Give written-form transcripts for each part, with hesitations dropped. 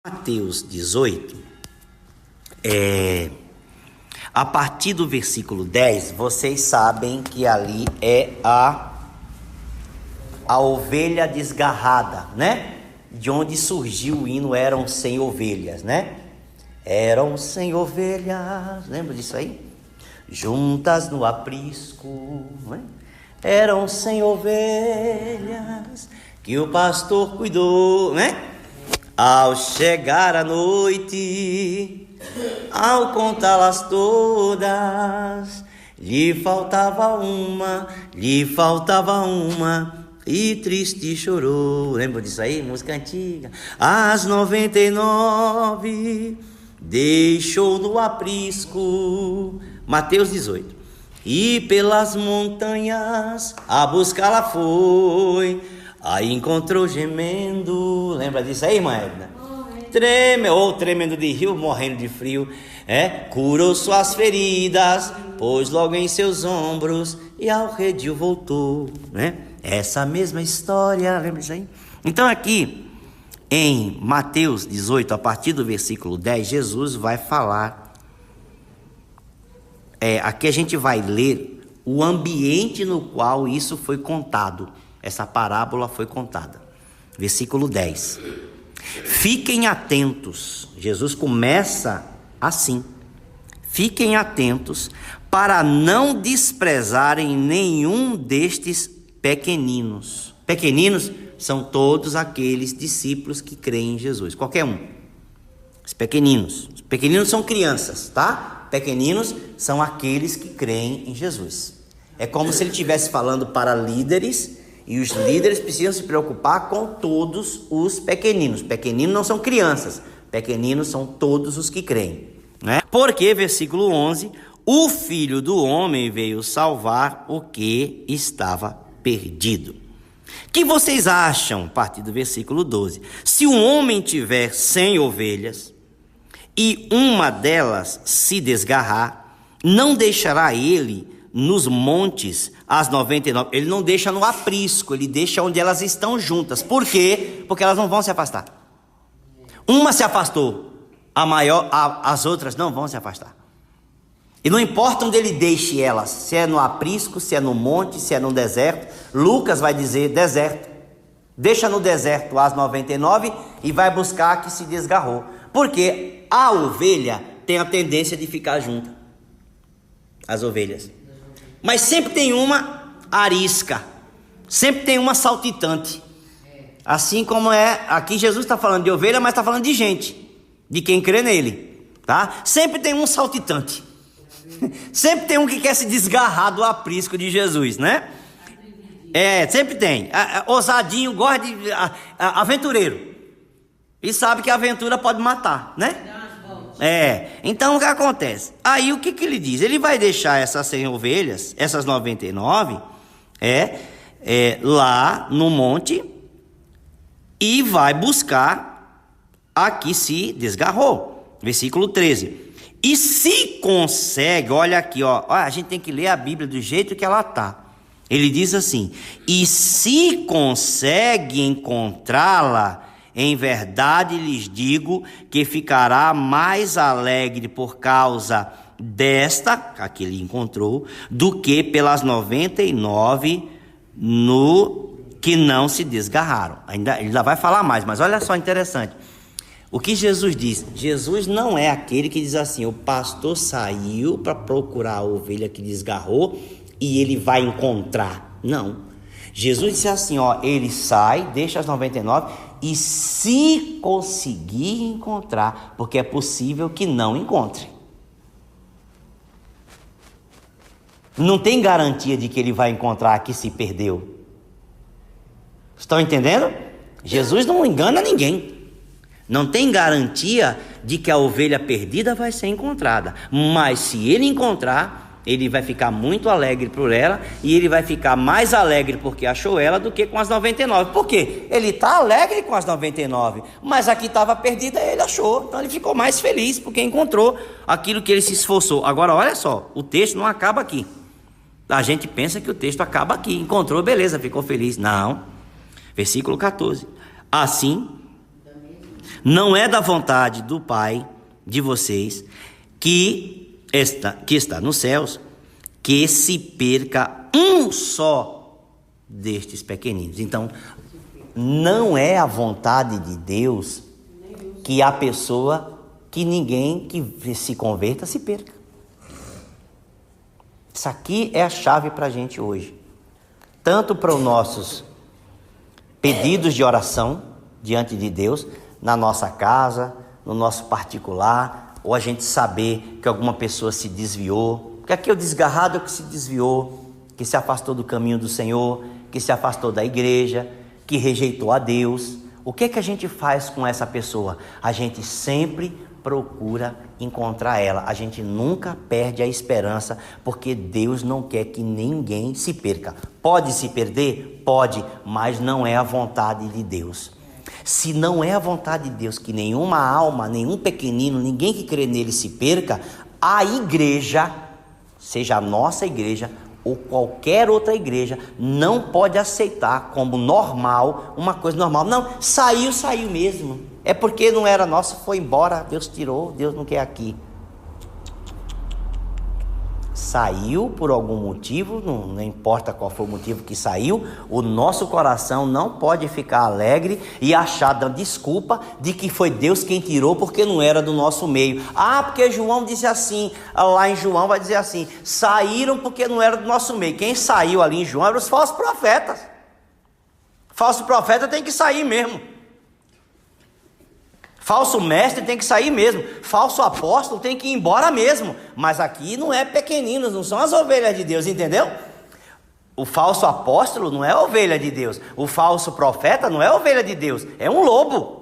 Mateus 18, a partir do versículo 10, vocês sabem que ali é a ovelha desgarrada, né? De onde surgiu o hino Eram 100 ovelhas, né? Eram 100 ovelhas, lembra disso aí? Juntas no aprisco, né? Eram 100 ovelhas que o pastor cuidou, né? Ao chegar a noite, ao contá-las todas, lhe faltava uma, e triste chorou. Lembra disso aí? Música antiga. As 99 deixou no aprisco. Mateus 18. E pelas montanhas a buscá-la foi. Aí encontrou gemendo. Lembra disso aí, irmã Edna? Tremendo de rio, morrendo de frio. Curou suas feridas, pôs logo em seus ombros e ao redil voltou, né? Essa mesma história, lembra disso aí? Então aqui em Mateus 18, a partir do versículo 10, Jesus vai falar. Aqui a gente vai ler o ambiente no qual isso foi contado. Essa parábola foi contada. Versículo 10. Fiquem atentos. Jesus começa assim. Fiquem atentos para não desprezarem nenhum destes pequeninos. Pequeninos são todos aqueles discípulos que creem em Jesus. Qualquer um. Os pequeninos. Os pequeninos são crianças, tá? Pequeninos são aqueles que creem em Jesus. É como se ele estivesse falando para líderes. E os líderes precisam se preocupar com todos os pequeninos. Pequeninos não são crianças. Pequeninos são todos os que creem, né? Porque, versículo 11, o Filho do Homem veio salvar o que estava perdido. O que vocês acham, a partir do versículo 12? Se um homem tiver 100 ovelhas e uma delas se desgarrar, não deixará ele nos montes as 99, ele não deixa no aprisco, ele deixa onde elas estão juntas. Por quê? Porque elas não vão se afastar. Uma se afastou, as outras não vão se afastar. E não importa onde ele deixe elas, se é no aprisco, se é no monte, se é no deserto. Lucas vai dizer deserto. Deixa no deserto as 99 e vai buscar a que se desgarrou. Porque a ovelha tem a tendência de ficar junto. As ovelhas. Mas sempre tem uma arisca, sempre tem uma saltitante. Assim como aqui Jesus está falando de ovelha, mas está falando de gente, de quem crê nele, tá? Sempre tem um saltitante. Sempre tem um que quer se desgarrar do aprisco de Jesus, né? Sempre tem. Ousadinho, gosta de aventureiro. E sabe que a aventura pode matar, né? Então o que acontece? Aí o que ele diz? Ele vai deixar essas 100 ovelhas, essas 99, lá no monte e vai buscar a que se desgarrou. Versículo 13. E se consegue, olha aqui, a gente tem que ler a Bíblia do jeito que ela está. Ele diz assim: e se consegue encontrá-la, em verdade lhes digo que ficará mais alegre por causa desta, que ele encontrou, do que pelas 99 que não se desgarraram. Ele ainda vai falar mais, mas olha só interessante. O que Jesus diz? Jesus não é aquele que diz assim: o pastor saiu para procurar a ovelha que desgarrou e ele vai encontrar. Não. Jesus disse assim, ele sai, deixa as 99 e se conseguir encontrar, porque é possível que não encontre. Não tem garantia de que ele vai encontrar a que se perdeu. Estão entendendo? Jesus não engana ninguém. Não tem garantia de que a ovelha perdida vai ser encontrada. Mas se ele encontrar, ele vai ficar muito alegre por ela, e ele vai ficar mais alegre porque achou ela do que com as 99. Por quê? Ele está alegre com as 99, mas a que estava perdida ele achou. Então ele ficou mais feliz porque encontrou aquilo que ele se esforçou. Agora olha só, o texto não acaba aqui. A gente pensa que o texto acaba aqui. Encontrou, beleza, ficou feliz. Não. Versículo 14. Assim, não é da vontade do Pai de vocês que está nos céus, que se perca um só destes pequeninos. Então, não é a vontade de Deus que a pessoa, que ninguém que se converta se perca. Isso aqui é a chave para a gente hoje. Tanto para os nossos pedidos de oração diante de Deus, na nossa casa, no nosso particular, ou a gente saber que alguma pessoa se desviou, porque aqui é o desgarrado que se desviou, que se afastou do caminho do Senhor, que se afastou da igreja, que rejeitou a Deus. O que é que a gente faz com essa pessoa? A gente sempre procura encontrar ela, a gente nunca perde a esperança, porque Deus não quer que ninguém se perca. Pode se perder? Pode, mas não é a vontade de Deus. Se não é a vontade de Deus que nenhuma alma, nenhum pequenino, ninguém que crê nele se perca, a igreja, seja a nossa igreja ou qualquer outra igreja, não pode aceitar como normal, uma coisa normal. Não, saiu mesmo. É porque não era nosso, foi embora, Deus tirou, Deus não quer aqui. Saiu por algum motivo, não importa qual foi o motivo que saiu, o nosso coração não pode ficar alegre e achar da desculpa de que foi Deus quem tirou porque não era do nosso meio. Ah, porque João disse assim, lá em João vai dizer assim, saíram porque não era do nosso meio. Quem saiu ali em João eram os falsos profetas. Falso profeta tem que sair mesmo. Falso mestre tem que sair mesmo. Falso apóstolo tem que ir embora mesmo. Mas aqui não é pequeninos, não são as ovelhas de Deus, entendeu? O falso apóstolo não é ovelha de Deus. O falso profeta não é ovelha de Deus. É um lobo.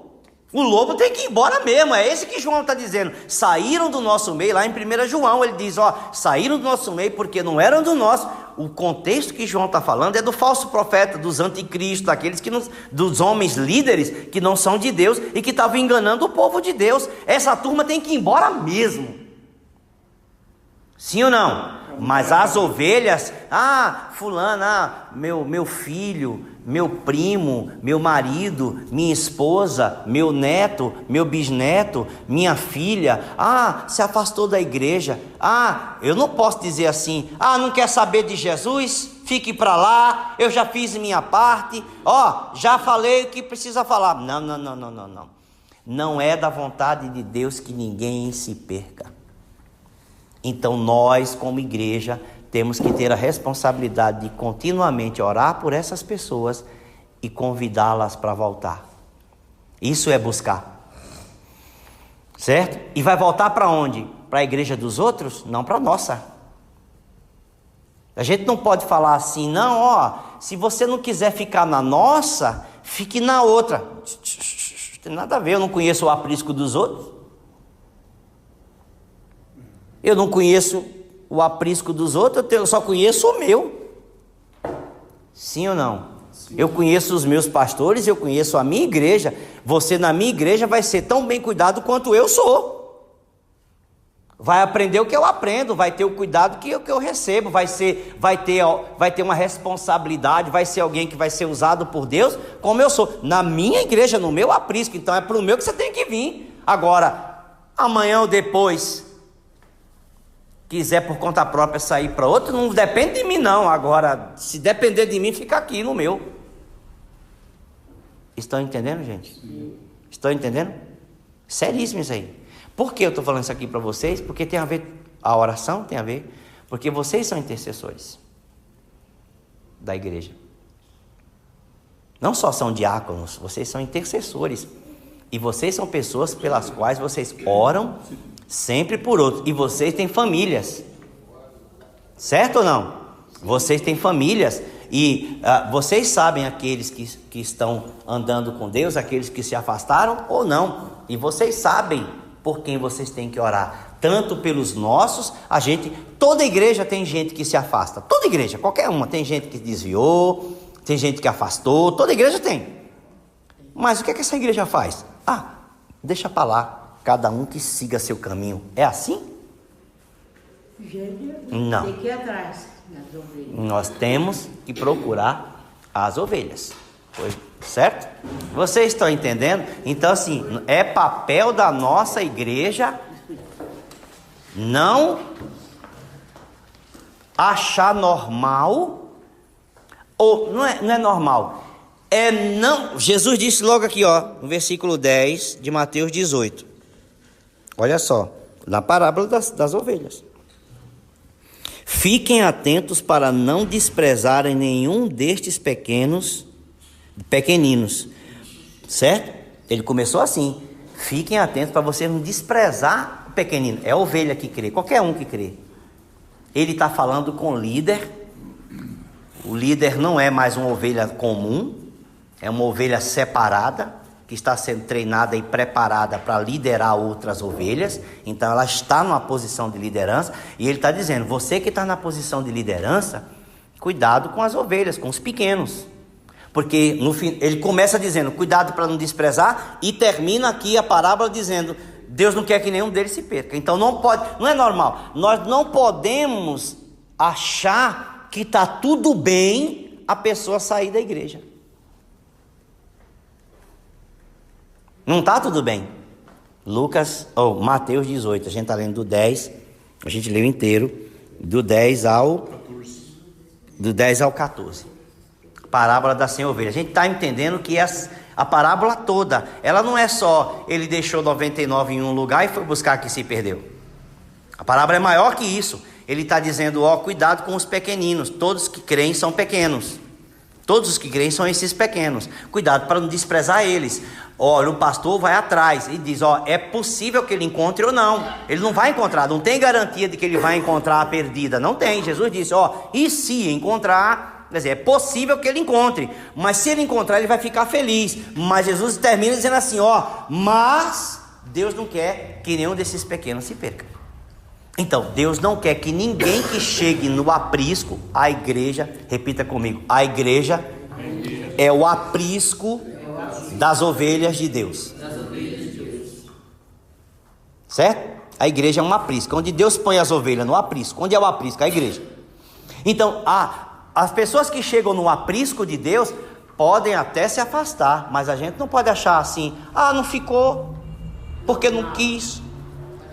O lobo tem que ir embora mesmo. É esse que João está dizendo. Saíram do nosso meio. Lá em 1 João ele diz, saíram do nosso meio porque não eram do nosso. O contexto que João está falando é do falso profeta, dos anticristos, daqueles que não, dos homens líderes que não são de Deus e que estavam enganando o povo de Deus. Essa turma tem que ir embora mesmo. Sim ou não? Mas as ovelhas, fulano, meu filho, meu primo, meu marido, minha esposa, meu neto, meu bisneto, minha filha, se afastou da igreja. Eu não posso dizer assim, não quer saber de Jesus? Fique para lá, eu já fiz minha parte, já falei o que precisa falar. Não. Não é da vontade de Deus que ninguém se perca. Então nós, como igreja, temos que ter a responsabilidade de continuamente orar por essas pessoas e convidá-las para voltar. Isso é buscar. Certo? E vai voltar para onde? Para a igreja dos outros? Não para a nossa. A gente não pode falar assim, se você não quiser ficar na nossa, fique na outra. Não tem nada a ver, eu não conheço o aprisco dos outros. Eu não conheço o aprisco dos outros, eu só conheço o meu. Sim ou não? Sim. Eu conheço os meus pastores, eu conheço a minha igreja. Você na minha igreja vai ser tão bem cuidado quanto eu sou. Vai aprender o que eu aprendo, vai ter o cuidado que eu recebo, vai ter uma responsabilidade, vai ser alguém que vai ser usado por Deus como eu sou. Na minha igreja, no meu aprisco, então é para o meu que você tem que vir. Agora, amanhã ou depois, quiser por conta própria sair para outro, não depende de mim não. Agora, se depender de mim, fica aqui no meu. Estão entendendo, gente? Sim. Estão entendendo? Seríssimo isso aí. Por que eu estou falando isso aqui para vocês? Porque tem a ver, a oração tem a ver, porque vocês são intercessores da igreja. Não só são diáconos, vocês são intercessores. E vocês são pessoas pelas quais vocês oram sempre por outros. E vocês têm famílias. Certo ou não? Vocês têm famílias. E vocês sabem aqueles que estão andando com Deus, aqueles que se afastaram ou não. E vocês sabem por quem vocês têm que orar. Tanto pelos nossos, toda igreja tem gente que se afasta. Toda igreja, qualquer uma. Tem gente que desviou, tem gente que afastou. Toda igreja tem. Mas o que é que essa igreja faz? Deixa para lá. Cada um que siga seu caminho. É assim? Não. Tem que ir atrás das ovelhas. Nós temos que procurar as ovelhas. Certo? Vocês estão entendendo? Então, assim, é papel da nossa igreja não achar normal, ou não é normal, não. Jesus disse logo aqui, ó, no versículo 10 de Mateus 18. Olha só, na parábola das ovelhas. Fiquem atentos para não desprezarem nenhum destes pequeninos, certo? Ele começou assim: fiquem atentos para você não desprezar o pequenino. É a ovelha que crê, qualquer um que crê. Ele está falando com o líder. O líder não é mais uma ovelha comum, é uma ovelha separada, que está sendo treinada e preparada para liderar outras ovelhas. Então ela está numa posição de liderança, e ele está dizendo: você que está na posição de liderança, cuidado com as ovelhas, com os pequenos. Porque no fim, ele começa dizendo: cuidado para não desprezar, e termina aqui a parábola dizendo: Deus não quer que nenhum deles se perca. Então não é normal, nós não podemos achar que está tudo bem a pessoa sair da igreja. Não está tudo bem. Mateus 18, a gente está lendo do 10, a gente leu inteiro, do 10 ao 14. Parábola da sem ovelha. A gente está entendendo que a parábola toda, ela não é só ele deixou 99 em um lugar e foi buscar que se perdeu. A parábola é maior que isso. Ele está dizendo: cuidado com os pequeninos, todos que creem são pequenos. Todos os que creem são esses pequenos. Cuidado para não desprezar eles. Olha, o pastor vai atrás e diz: é possível que ele encontre ou não. Ele não vai encontrar, não tem garantia de que ele vai encontrar a perdida. Não tem. Jesus disse: e se encontrar, quer dizer, é possível que ele encontre, mas se ele encontrar, ele vai ficar feliz. Mas Jesus termina dizendo assim: mas Deus não quer que nenhum desses pequenos se perca. Então, Deus não quer que ninguém que chegue no aprisco, a igreja, repita comigo, a igreja é o aprisco das ovelhas de Deus. Certo? A igreja é um aprisco, onde Deus põe as ovelhas no aprisco. Onde é o aprisco? A igreja. Então, as pessoas que chegam no aprisco de Deus podem até se afastar, mas a gente não pode achar assim: não ficou, porque não quis,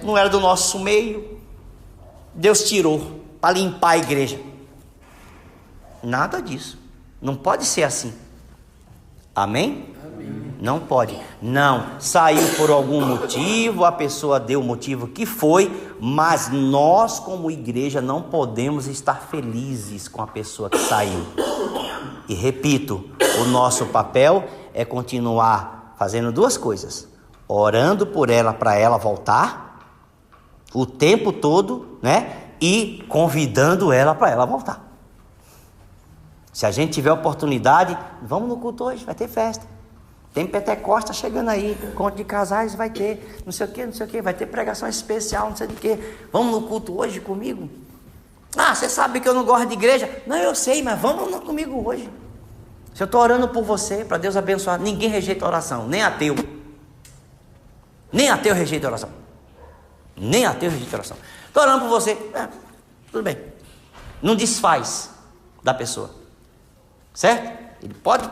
não era do nosso meio, Deus tirou para limpar a igreja. Nada disso. Não pode ser assim. Amém? Não pode. Não, saiu por algum motivo, a pessoa deu o motivo que foi, mas nós como igreja não podemos estar felizes com a pessoa que saiu. E repito, o nosso papel é continuar fazendo duas coisas: orando por ela para ela voltar o tempo todo, né? E convidando ela para ela voltar. Se a gente tiver oportunidade, vamos no culto hoje, vai ter festa. Tem Pentecosta chegando aí, encontro de casais vai ter, não sei o que, vai ter pregação especial, não sei do que. Vamos no culto hoje comigo? Você sabe que eu não gosto de igreja? Não, eu sei, mas vamos comigo hoje. Se eu estou orando por você, para Deus abençoar, ninguém rejeita a oração, nem ateu. Nem ateu rejeita a oração. Nem ateu rejeita a oração. Estou orando por você, tudo bem. Não desfaz da pessoa, certo? Ele pode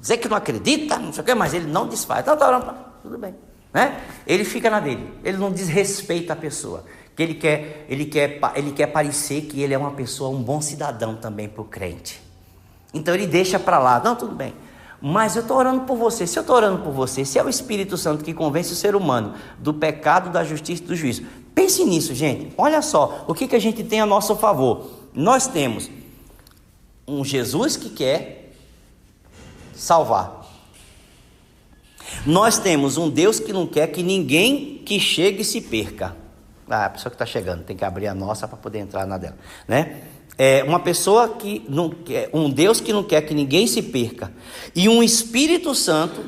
dizer que não acredita, não sei o que, mas ele não desfaz. Então, estou orando, tudo bem, né? Ele fica na dele, ele não desrespeita a pessoa. Que ele quer parecer que ele é uma pessoa, um bom cidadão também para o crente. Então ele deixa para lá, não, tudo bem. Mas eu estou orando por você. Se eu estou orando por você, se é o Espírito Santo que convence o ser humano do pecado, da justiça e do juízo, pense nisso, gente. Olha só, o que a gente tem a nosso favor. Nós temos um Jesus que quer salvar. Nós temos um Deus que não quer que ninguém que chegue se perca. A pessoa que está chegando tem que abrir a nossa para poder entrar na dela, né? Uma pessoa que não quer, um Deus que não quer que ninguém se perca, e um Espírito Santo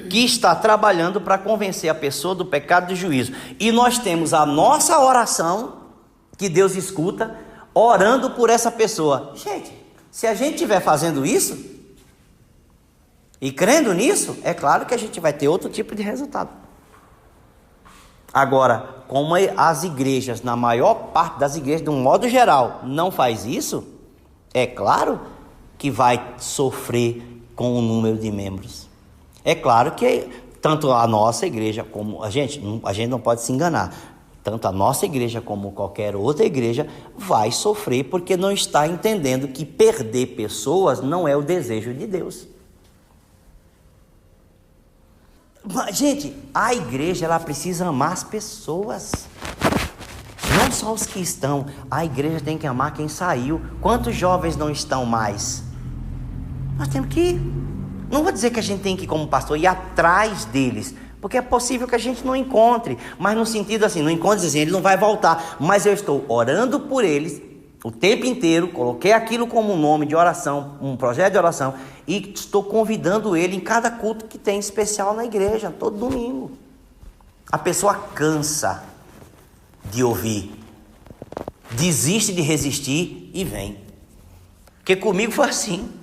que está trabalhando para convencer a pessoa do pecado e do juízo. E nós temos a nossa oração que Deus escuta, orando por essa pessoa. Gente, se a gente estiver fazendo isso e crendo nisso, é claro que a gente vai ter outro tipo de resultado. Agora, como as igrejas, na maior parte das igrejas, de um modo geral, não faz isso, é claro que vai sofrer com o número de membros. É claro que tanto a nossa igreja como a gente não pode se enganar. Tanto a nossa igreja como qualquer outra igreja vai sofrer porque não está entendendo que perder pessoas não é o desejo de Deus. Mas, gente, a igreja ela precisa amar as pessoas. Não só os que estão. A igreja tem que amar quem saiu. Quantos jovens não estão mais? Nós temos que ir. Não vou dizer que a gente tem que ir como pastor ir atrás deles, porque é possível que a gente não encontre, mas no sentido assim, não encontre assim, ele não vai voltar, mas eu estou orando por eles o tempo inteiro, coloquei aquilo como um nome de oração, um projeto de oração, e estou convidando ele em cada culto que tem especial na igreja, todo domingo. A pessoa cansa de ouvir, desiste de resistir e vem, porque comigo foi assim.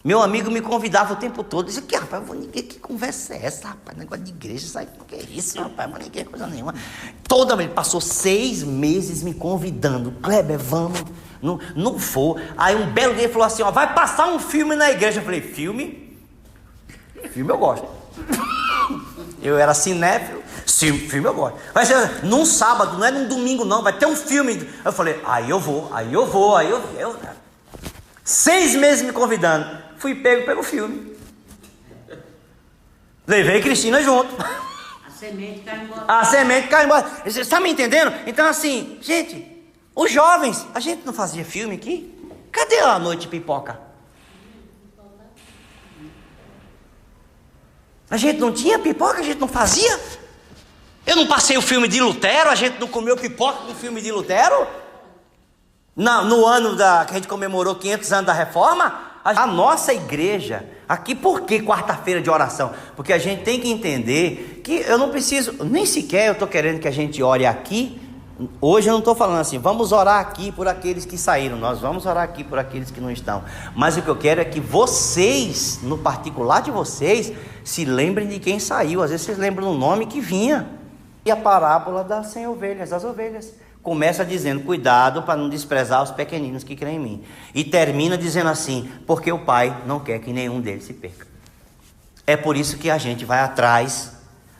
Meu amigo me convidava o tempo todo. Dizia que, rapaz, que conversa é essa, rapaz? Negócio de igreja, sabe o que é isso, rapaz? Mas ninguém é coisa nenhuma. Ele passou 6 meses me convidando. Kleber, vamos. Não vou. Aí um belo dia ele falou assim, ó, vai passar um filme na igreja. Eu falei, filme? Filme eu gosto. Eu era cinéfilo. Sim, filme eu gosto. Vai ser num sábado, não é num domingo não, vai ter um filme. Eu falei, aí eu vou. 6 meses me convidando. Fui pego pelo filme. Levei Cristina junto. A semente cai embora. Você está me entendendo? Então assim, gente, os jovens, a gente não fazia filme aqui? Cadê a noite de pipoca? A gente não tinha pipoca, a gente não fazia? Eu não passei o filme de Lutero, a gente não comeu pipoca com o filme de Lutero? No ano que a gente comemorou 500 anos da Reforma, a nossa igreja, aqui por que quarta-feira de oração? Porque a gente tem que entender que eu não preciso, nem sequer eu estou querendo que a gente ore aqui. Hoje eu não estou falando assim, vamos orar aqui por aqueles que saíram, nós vamos orar aqui por aqueles que não estão. Mas o que eu quero é que vocês, no particular de vocês, se lembrem de quem saiu. Às vezes vocês lembram do nome que vinha. E a parábola das 100 ovelhas, das ovelhas. Começa dizendo, cuidado para não desprezar os pequeninos que creem em mim. E termina dizendo assim, porque o Pai não quer que nenhum deles se perca. É por isso que a gente vai atrás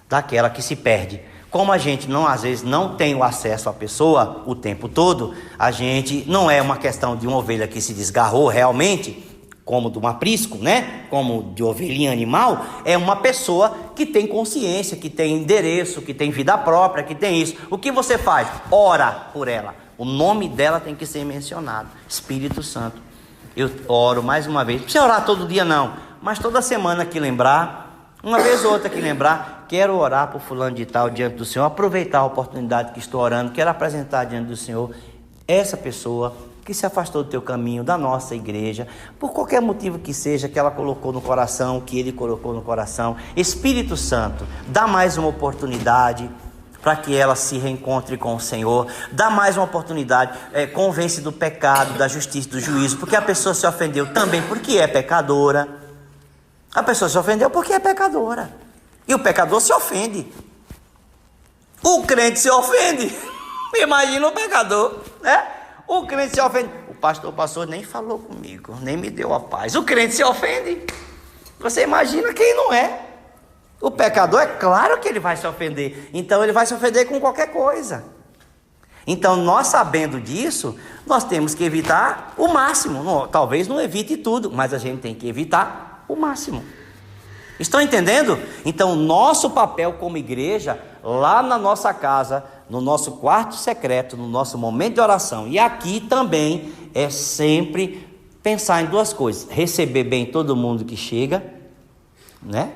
daquela que se perde. Como a gente às vezes não tem o acesso à pessoa o tempo todo, a gente não é uma questão de uma ovelha que se desgarrou realmente, como de um aprisco, né? Como de ovelhinha animal, é uma pessoa que tem consciência, que tem endereço, que tem vida própria, que tem isso. O que você faz? Ora por ela. O nome dela tem que ser mencionado. Espírito Santo. Eu oro mais uma vez. Não precisa orar todo dia não, mas toda semana que lembrar, uma vez ou outra que lembrar, quero orar por fulano de tal diante do Senhor, aproveitar a oportunidade que estou orando, quero apresentar diante do Senhor essa pessoa que se afastou do teu caminho, da nossa igreja, por qualquer motivo que seja, que ela colocou no coração, que ele colocou no coração. Espírito Santo, dá mais uma oportunidade para que ela se reencontre com o Senhor, dá mais uma oportunidade, convence do pecado, da justiça, do juízo, porque a pessoa se ofendeu também porque é pecadora. A pessoa se ofendeu porque é pecadora, e o pecador se ofende, o crente se ofende, imagina o pecador, né? O crente se ofende. O pastor nem falou comigo, nem me deu a paz. O crente se ofende. Você imagina quem não é? O pecador, é claro que ele vai se ofender. Então ele vai se ofender com qualquer coisa. Então nós, sabendo disso, nós temos que evitar o máximo. Talvez não evite tudo, mas a gente tem que evitar o máximo. Estão entendendo? Então nosso papel como igreja, lá na nossa casa, no nosso quarto secreto, no nosso momento de oração, e aqui também, é sempre pensar em 2 coisas: receber bem todo mundo que chega, né?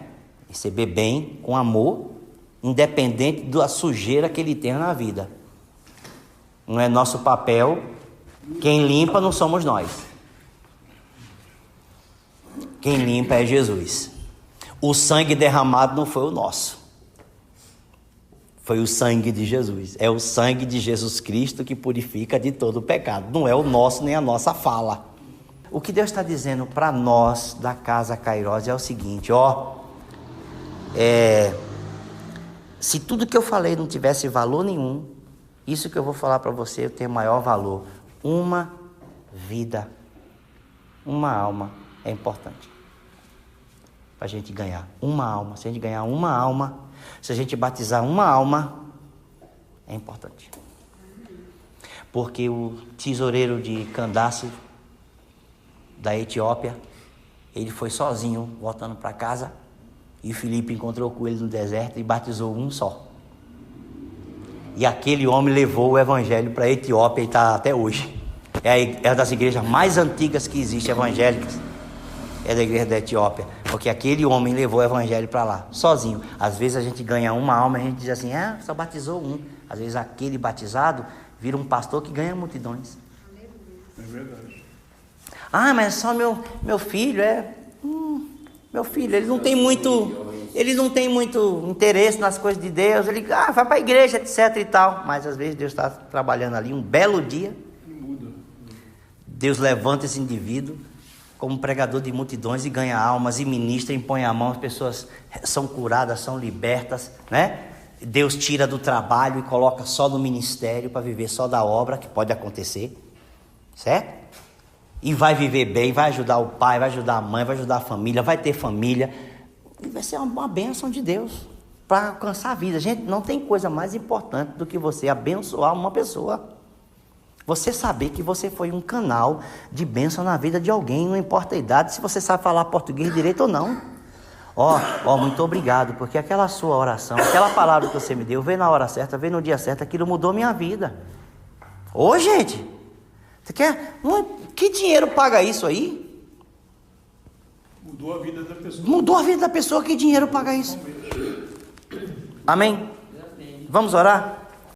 Receber bem, com amor, independente da sujeira que ele tenha na vida. Não é nosso papel, quem limpa não somos nós, quem limpa é Jesus. O sangue derramado não foi o nosso, foi o sangue de Jesus. É o sangue de Jesus Cristo que purifica de todo o pecado. Não é o nosso nem a nossa fala. O que Deus está dizendo para nós da Casa Kairos é o seguinte, se tudo que eu falei não tivesse valor nenhum, isso que eu vou falar para você tem maior valor. Uma vida, uma alma é importante. para a gente ganhar uma alma. Se a gente ganhar uma alma, se a gente batizar uma alma, é importante. Porque o tesoureiro de Candace, da Etiópia, ele foi sozinho, voltando para casa, e Filipe encontrou com ele no deserto e batizou um só. E aquele homem levou o evangelho para a Etiópia e está até hoje. É das igrejas mais antigas que existem, evangélicas. É da igreja da Etiópia. Porque aquele homem levou o evangelho para lá, sozinho. Às vezes a gente ganha uma alma e a gente diz assim, só batizou um. Às vezes aquele batizado vira um pastor que ganha multidões. É verdade. Mas é só meu filho, meu filho, ele não tem muito interesse nas coisas de Deus, ele vai para a igreja, etc e tal, mas às vezes Deus está trabalhando ali, um belo dia, Deus levanta esse indivíduo como pregador de multidões e ganha almas, e ministra, impõe a mão, as pessoas são curadas, são libertas, né? Deus tira do trabalho e coloca só no ministério para viver só da obra, que pode acontecer, certo? E vai viver bem, vai ajudar o pai, vai ajudar a mãe, vai ajudar a família, vai ter família. E vai ser uma bênção de Deus para alcançar a vida. Gente, não tem coisa mais importante do que você abençoar uma pessoa. Você saber que você foi um canal de bênção na vida de alguém, não importa a idade, se você sabe falar português direito ou não. Muito obrigado, porque aquela sua oração, aquela palavra que você me deu, veio na hora certa, veio no dia certo, aquilo mudou minha vida. Gente, você quer? Que dinheiro paga isso aí? Mudou a vida da pessoa. Mudou a vida da pessoa, que dinheiro paga isso? Amém? Vamos orar?